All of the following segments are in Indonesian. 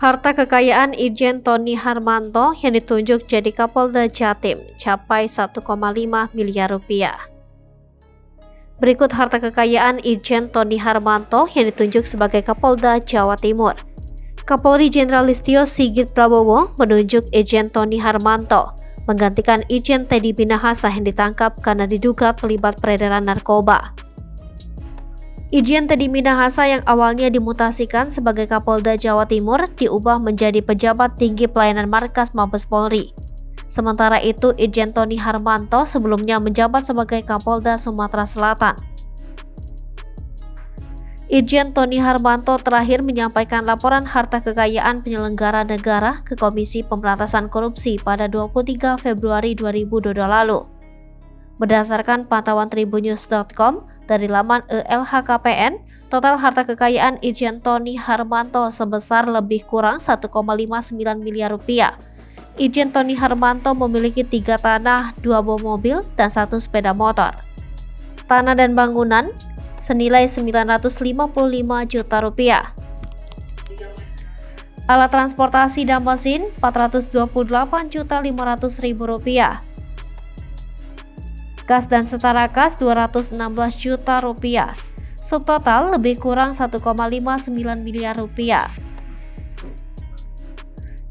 Harta kekayaan Irjen Tony Harmanto yang ditunjuk jadi Kapolda Jatim capai 1,5 miliar rupiah. Berikut harta kekayaan Irjen Tony Harmanto yang ditunjuk sebagai Kapolda Jawa Timur. Kapolri Jenderal Listio Sigit Prabowo menunjuk Irjen Tony Harmanto menggantikan Irjen Teddy Minahasa yang ditangkap karena diduga terlibat peredaran narkoba. Irjen Teddy Minahasa yang awalnya dimutasikan sebagai Kapolda Jawa Timur diubah menjadi pejabat tinggi pelayanan markas Mabes Polri. Sementara itu, Irjen Tony Harmanto sebelumnya menjabat sebagai Kapolda Sumatera Selatan. Irjen Tony Harmanto terakhir menyampaikan laporan harta kekayaan penyelenggara negara ke Komisi Pemberantasan Korupsi pada 23 Februari 2022 lalu. Berdasarkan pantauan tribunnews.com dari laman LHKPN, total harta kekayaan Irjen Tony Harmanto sebesar lebih kurang 1,59 miliar rupiah. Irjen Tony Harmanto memiliki 3 tanah, 2 buah mobil, dan 1 sepeda motor. Tanah dan bangunan senilai 955 juta rupiah. Alat transportasi dan mesin 428.500.000 rupiah. Kas dan setara kas 216 juta rupiah. Subtotal lebih kurang 1,59 miliar rupiah.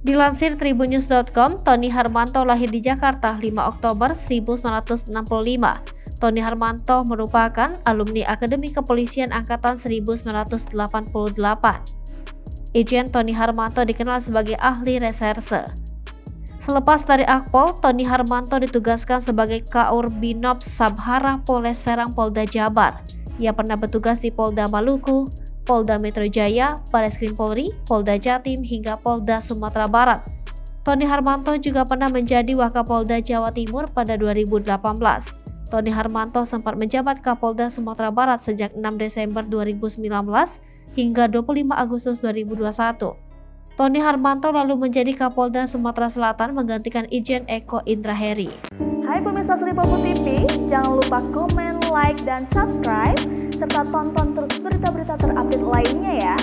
Dilansir tribunnews.com, Tony Harmanto lahir di Jakarta 5 Oktober 1965. Tony Harmanto merupakan alumni Akademi Kepolisian Angkatan 1988. Irjen Tony Harmanto dikenal sebagai ahli reserse. Selepas dari Akpol, Tony Harmanto ditugaskan sebagai Kaur Binops Sabhara Polres Serang Polda Jabar. Ia pernah bertugas di Polda Maluku, Polda Metro Jaya, Bareskrim Polri, Polda Jatim, hingga Polda Sumatera Barat. Tony Harmanto juga pernah menjadi Wakapolda Jawa Timur pada 2018. Tony Harmanto sempat menjabat Kapolda Sumatera Barat sejak 6 Desember 2019 hingga 25 Agustus 2021. Tony Harmanto lalu menjadi Kapolda Sumatera Selatan menggantikan Irjen Eko Indraheri. Hai pemirsa Sripopo TV, jangan lupa komen, like, dan subscribe, serta tonton terus berita-berita terupdate lainnya ya.